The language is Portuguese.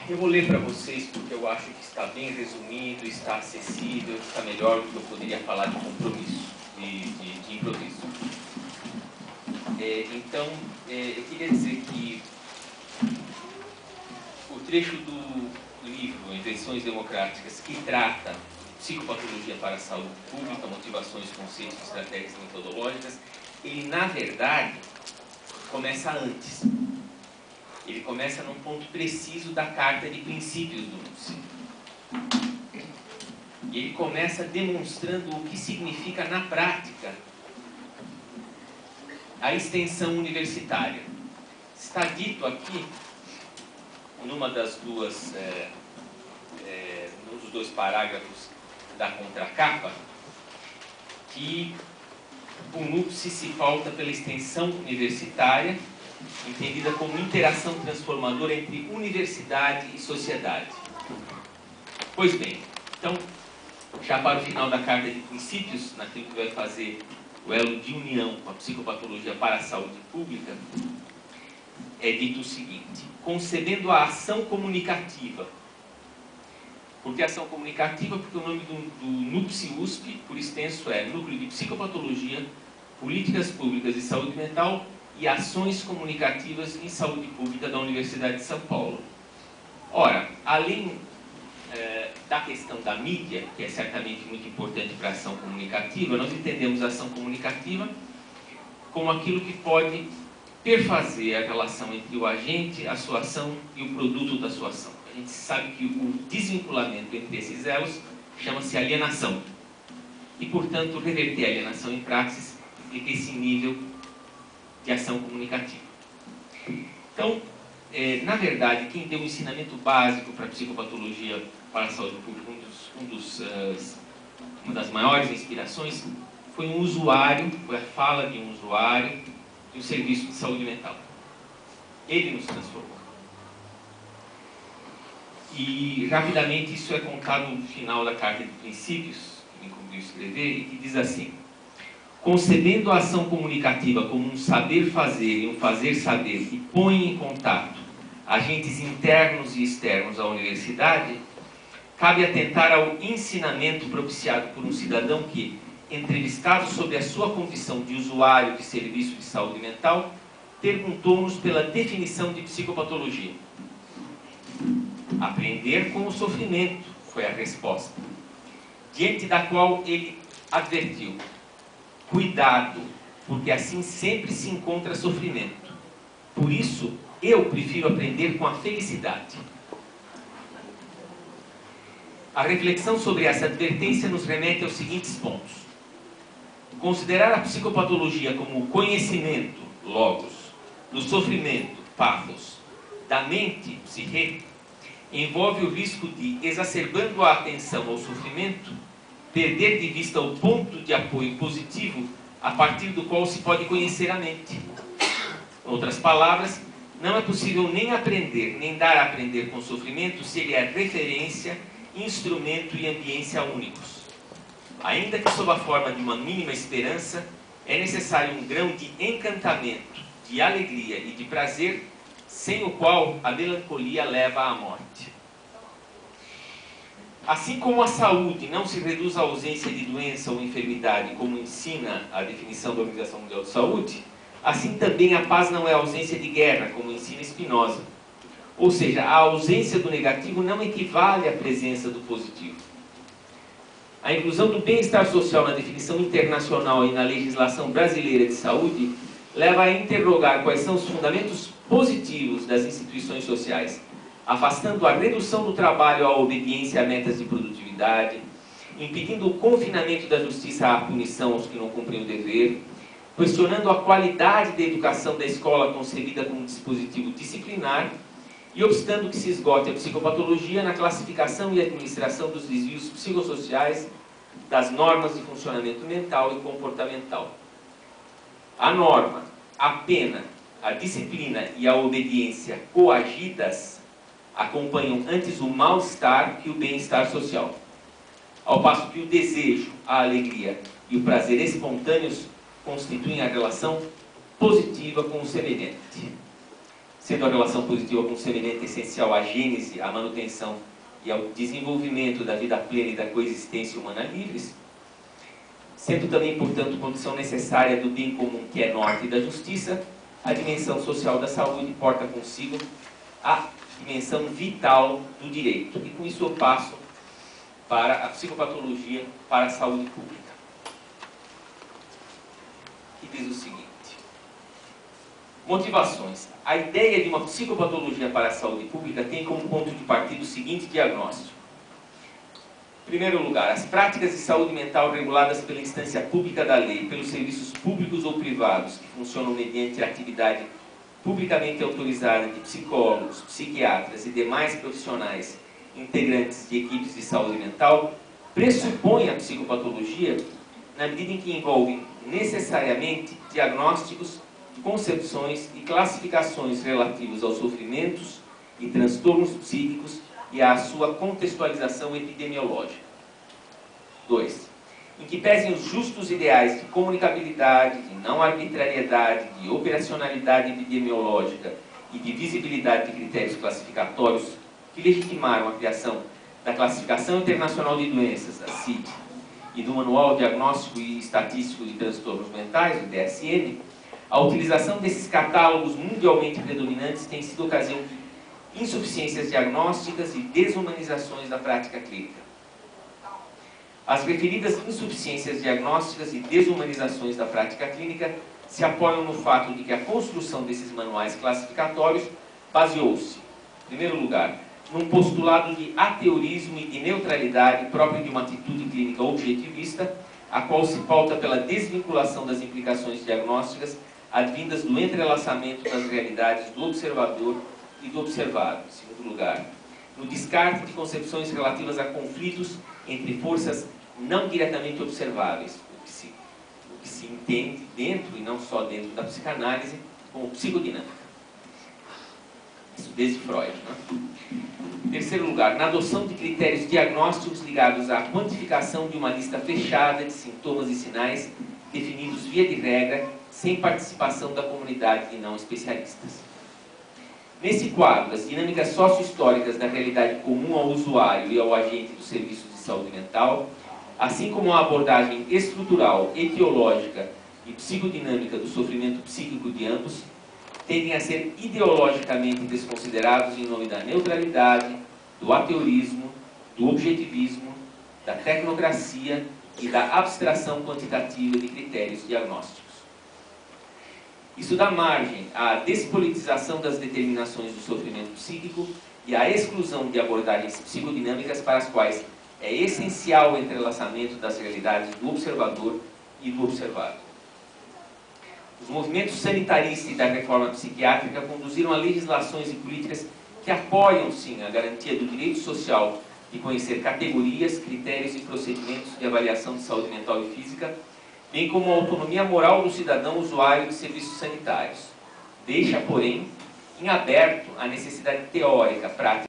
Eu vou ler para vocês porque eu acho que está bem resumido, está acessível, está melhor do que eu poderia falar de compromisso, de improviso. Então, eu queria dizer que o trecho do livro Invenções Democráticas, que trata psicopatologia para a saúde pública, motivações, conceitos, estratégias metodológicas, ele, na verdade, começa antes. Ele começa num ponto preciso da Carta de Princípios do NUPSI. E ele começa demonstrando o que significa, na prática, a extensão universitária. Está dito aqui, numa das duas, num dos dois parágrafos da contracapa, que o NUPSI se pauta pela extensão universitária, entendida como interação transformadora entre universidade e sociedade. Pois bem, então, já para o final da Carta de Princípios, naquilo que vai fazer o elo de união com a psicopatologia para a saúde pública, é dito o seguinte: concebendo a ação comunicativa. Por que ação comunicativa? Porque o nome do NUPSI-USP, por extenso, é Núcleo de Psicopatologia, Políticas Públicas de Saúde Mental e Ações Comunicativas em Saúde Pública da Universidade de São Paulo. Ora, além da questão da mídia, que é certamente muito importante para a ação comunicativa, nós entendemos a ação comunicativa como aquilo que pode perfazer a relação entre o agente, a sua ação e o produto da sua ação. A gente sabe que o desvinculamento entre esses elos chama-se alienação. E, portanto, reverter a alienação em praxis implica esse nível de ação comunicativa. Então, na verdade, quem deu um ensinamento básico para a psicopatologia para a saúde pública, uma das maiores inspirações, foi um usuário, foi a fala de um usuário de um serviço de saúde mental. Ele nos transformou. E, rapidamente, isso é contado no final da Carta de Princípios, que me incumbiu escrever, e que diz assim: concebendo a ação comunicativa como um saber fazer e um fazer saber que põe em contato agentes internos e externos à universidade, cabe atentar ao ensinamento propiciado por um cidadão que, entrevistado sobre a sua condição de usuário de serviço de saúde mental, perguntou-nos pela definição de psicopatologia. Aprender com o sofrimento, foi a resposta, diante da qual ele advertiu: cuidado, porque assim sempre se encontra sofrimento. Por isso, eu prefiro aprender com a felicidade. A reflexão sobre essa advertência nos remete aos seguintes pontos. Considerar a psicopatologia como o conhecimento, logos, do sofrimento, pathos, da mente, psique, envolve o risco de, exacerbando a atenção ao sofrimento, perder de vista o ponto de apoio positivo a partir do qual se pode conhecer a mente. Em outras palavras, não é possível nem aprender, nem dar a aprender com sofrimento se ele é referência, instrumento e ambiência únicos. Ainda que sob a forma de uma mínima esperança, é necessário um grão de encantamento, de alegria e de prazer, sem o qual a melancolia leva à morte. Assim como a saúde não se reduz à ausência de doença ou enfermidade, como ensina a definição da Organização Mundial de Saúde, assim também a paz não é ausência de guerra, como ensina Spinoza. Ou seja, a ausência do negativo não equivale à presença do positivo. A inclusão do bem-estar social na definição internacional e na legislação brasileira de saúde leva a interrogar quais são os fundamentos positivos das instituições sociais, afastando a redução do trabalho à obediência a metas de produtividade, impedindo o confinamento da justiça à punição aos que não cumprem o dever, questionando a qualidade da educação da escola concebida como dispositivo disciplinar e obstando que se esgote a psicopatologia na classificação e administração dos desvios psicossociais das normas de funcionamento mental e comportamental. A norma, a pena, a disciplina e a obediência coagidas acompanham antes o mal-estar que o bem-estar social, ao passo que o desejo, a alegria e o prazer espontâneos constituem a relação positiva com o semelhante. sendo a relação positiva com o semelhante essencial à gênese, à manutenção e ao desenvolvimento da vida plena e da coexistência humana livres, sendo também, portanto, condição necessária do bem comum que é norte da justiça, a dimensão social da saúde porta consigo a dimensão vital do direito. E com isso eu passo para a psicopatologia para a saúde pública, que diz o seguinte: motivações. A ideia de uma psicopatologia para a saúde pública tem como ponto de partida o seguinte diagnóstico. Em primeiro lugar, as práticas de saúde mental reguladas pela instância pública da lei, pelos serviços públicos ou privados que funcionam mediante a atividade publicamente autorizada de psicólogos, psiquiatras e demais profissionais integrantes de equipes de saúde mental, pressupõem a psicopatologia na medida em que envolvem necessariamente diagnósticos, concepções e classificações relativos aos sofrimentos e transtornos psíquicos e à sua contextualização epidemiológica. 2. Em que pesem os justos ideais de comunicabilidade, de não arbitrariedade, de operacionalidade epidemiológica e de visibilidade de critérios classificatórios que legitimaram a criação da Classificação Internacional de Doenças, a CID, e do Manual Diagnóstico e Estatístico de Transtornos Mentais, o DSM, a utilização desses catálogos mundialmente predominantes tem sido ocasião de insuficiências diagnósticas e desumanizações da prática clínica. As referidas insuficiências diagnósticas e desumanizações da prática clínica se apoiam no fato de que a construção desses manuais classificatórios baseou-se, em primeiro lugar, num postulado de ateurismo e de neutralidade próprio de uma atitude clínica objetivista, a qual se pauta pela desvinculação das implicações diagnósticas advindas do entrelaçamento das realidades do observador e do observado. Em segundo lugar, no descarte de concepções relativas a conflitos entre forças não diretamente observáveis, o que se entende dentro, e não só dentro da psicanálise, como psicodinâmica. Isso desde Freud. Né? Em terceiro lugar, na adoção de critérios diagnósticos ligados à quantificação de uma lista fechada de sintomas e sinais definidos via de regra, sem participação da comunidade de não especialistas. Nesse quadro, as dinâmicas sócio-históricas da realidade comum ao usuário e ao agente dos serviços de saúde mental, assim como a abordagem estrutural, etiológica e psicodinâmica do sofrimento psíquico de ambos, tendem a ser ideologicamente desconsiderados em nome da neutralidade, do ateurismo, do objetivismo, da tecnocracia e da abstração quantitativa de critérios diagnósticos. Isso dá margem à despolitização das determinações do sofrimento psíquico e à exclusão de abordagens psicodinâmicas para as quais é essencial o entrelaçamento das realidades do observador e do observado. Os movimentos sanitaristas e da reforma psiquiátrica conduziram a legislações e políticas que apoiam, sim, a garantia do direito social de conhecer categorias, critérios e procedimentos de avaliação de saúde mental e física, bem como a autonomia moral do cidadão usuário de serviços sanitários. Deixa, porém, em aberto a necessidade teórica, prática